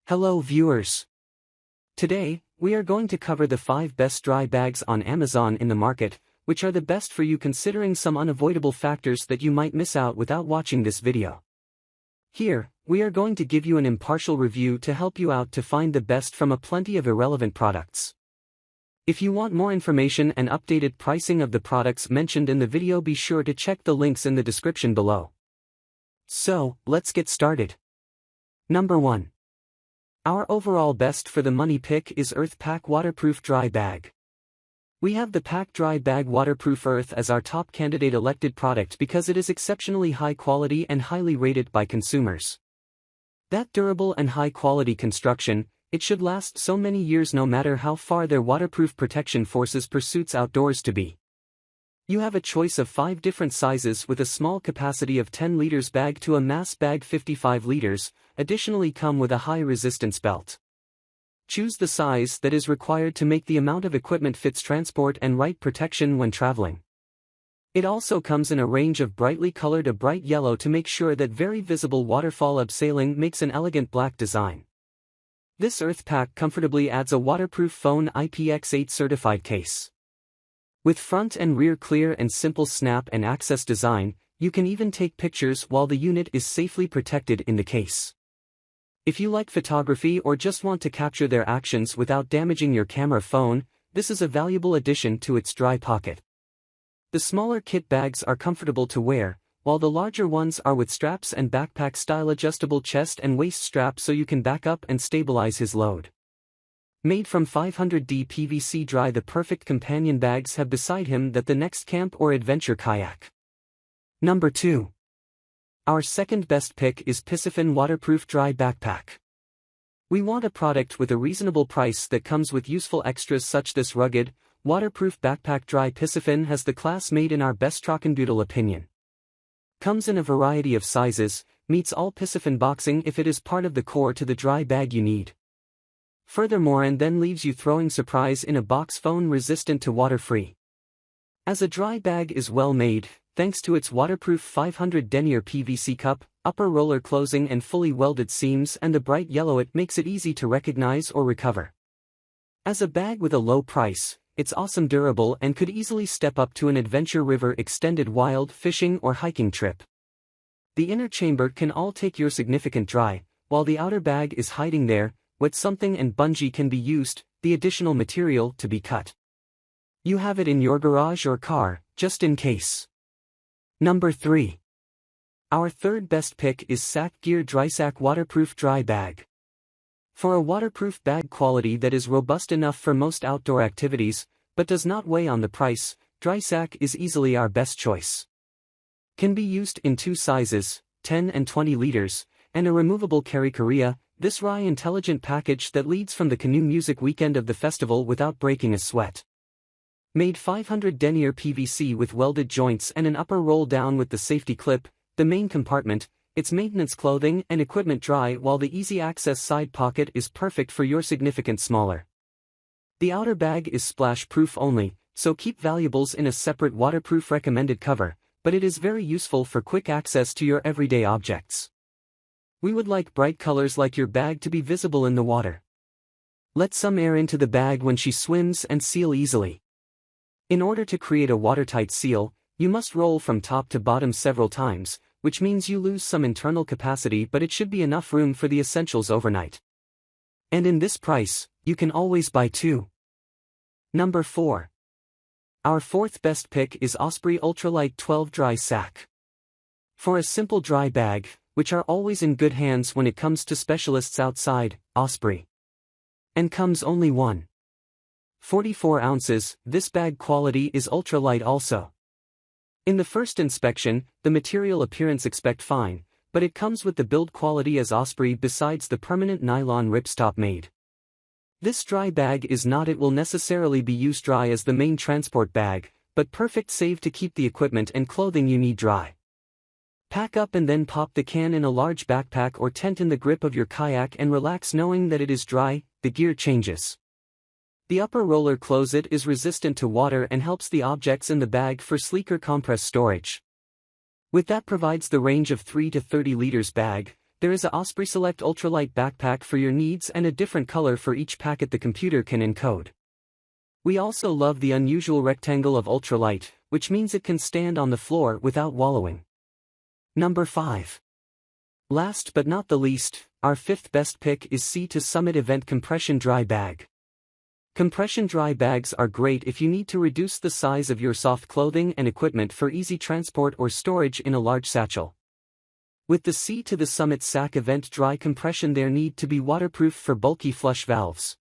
Hello viewers. Today, we are going to cover the 5 best dry bags on Amazon in the market, which are the best for you considering some unavoidable factors that you might miss out without watching this video. Here, we are going to give you an impartial review to help you out to find the best from a plenty of irrelevant products. If you want more information and updated pricing of the products mentioned in the video, be sure to check the links in the description below. So, let's get started. Number 1. Our overall best for the money pick is EarthPack Waterproof Dry Bag. We have the Pack Dry Bag Waterproof Earth as our top candidate elected product because it is exceptionally high quality and highly rated by consumers. That durable and high quality construction, it should last so many years no matter how far their waterproof protection forces pursuits outdoors to be. You have a choice of 5 different sizes with a small capacity of 10 liters bag to a mass bag 55 liters, additionally come with a high resistance belt. Choose the size that is required to make the amount of equipment fits transport and right protection when traveling. It also comes in a range of brightly colored, a bright yellow to make sure that very visible waterfall abseiling makes an elegant black design. This Earth Pack comfortably adds a waterproof phone IPX8 certified case. With front and rear clear and simple snap and access design, you can even take pictures while the unit is safely protected in the case. If you like photography or just want to capture their actions without damaging your camera phone, this is a valuable addition to its dry pocket. The smaller kit bags are comfortable to wear, while the larger ones are with straps and backpack-style adjustable chest and waist strap so you can back up and stabilize his load. Made from 500D PVC dry, the perfect companion bags have beside him that the next camp or adventure kayak. Number 2. Our second best pick is Piscifun Waterproof Dry Backpack. We want a product with a reasonable price that comes with useful extras such this rugged, waterproof backpack. Dry Piscifun has the class made in our bestTrockenbeutel opinion. Comes in a variety of sizes, meets all Piscifun boxing if it is part of the core to the dry bag you need. Furthermore, and then leaves you throwing surprise in a box, phone resistant to water free. As a dry bag is well made, thanks to its waterproof 500 denier PVC cup, upper roller closing and fully welded seams, and the bright yellow, it makes it easy to recognize or recover. As a bag with a low price, it's awesome durable and could easily step up to an adventure, river, extended wild fishing or hiking trip. The inner chamber can all take your significant dry, while the outer bag is hiding there, wet something, and bungee can be used, the additional material to be cut. You have it in your garage or car, just in case. Number 3. Our third best pick is Sack Gear DrySåk Waterproof Dry Bag. For a waterproof bag quality that is robust enough for most outdoor activities, but does not weigh on the price, DrySåk is easily our best choice. Can be used in 2 sizes, 10 and 20 liters, and a removable carry Korea. This wry intelligent package that leads from the canoe music weekend of the festival without breaking a sweat. Made 500 denier PVC with welded joints and an upper roll down with the safety clip, the main compartment, its maintenance clothing and equipment dry, while the easy access side pocket is perfect for your significant smaller. The outer bag is splash proof only, so keep valuables in a separate waterproof recommended cover, but it is very useful for quick access to your everyday objects. We would like bright colors like your bag to be visible in the water. Let some air into the bag when she swims and seal easily. In order to create a watertight seal, you must roll from top to bottom several times, which means you lose some internal capacity, but it should be enough room for the essentials overnight. And in this price, you can always buy 2. Number 4. Our fourth best pick is Osprey UltraLight 12 Dry Sack. For a simple dry bag, which are always in good hands when it comes to specialists outside, Osprey. And comes only 1.44 ounces, this bag quality is ultralight also. In the first inspection, the material appearance expect fine, but it comes with the build quality as Osprey besides the permanent nylon ripstop made. This dry bag is not, it will necessarily be used dry as the main transport bag, but perfect save to keep the equipment and clothing you need dry. Pack up and then pop the can in a large backpack or tent in the grip of your kayak and relax knowing that it is dry. The gear changes. The upper roller closet is resistant to water and helps the objects in the bag for sleeker compress storage. With that provides the range of 3 to 30 liters bag, There is a Osprey Select UltraLight backpack for your needs and a different color for each packet the computer can encode. We also love the unusual rectangle of UltraLight, which means it can stand on the floor without wallowing. Number 5. Last but not the least, our 5th best pick is suchThis Summit Event Compression Dry Bag. Compression dry bags are great if you need to reduce the size of your soft clothing and equipment for easy transport or storage in a large satchel. With the suchThis Summit Sack Event Dry Compression, they need to be waterproof for bulky flush valves.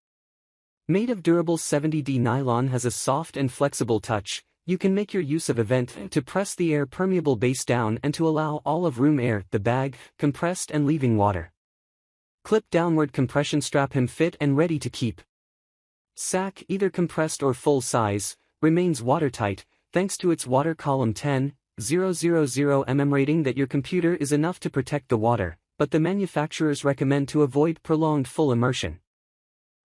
Made of durable 70D nylon, has a soft and flexible touch. You can make your use of event to press the air permeable base down and to allow all of room air, the bag, compressed and leaving water. Clip downward compression strap him fit and ready to keep. Sack, either compressed or full size, remains watertight, thanks to its water column 10,000 mm rating that your computer is enough to protect the water, but the manufacturers recommend to avoid prolonged full immersion.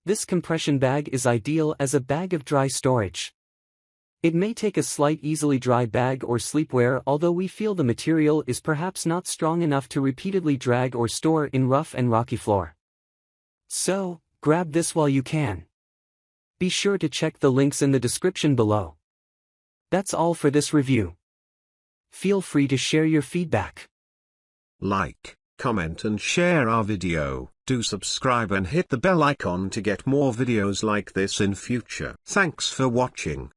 This compression bag is ideal as a bag of dry storage. It may take a slight easily dry bag or sleepwear, although we feel the material is perhaps not strong enough to repeatedly drag or store in rough and rocky floor. So, grab this while you can. Be sure to check the links in the description below. That's all for this review. Feel free to share your feedback. Like, comment and share our video. Do subscribe and hit the bell icon to get more videos like this in future. Thanks for watching.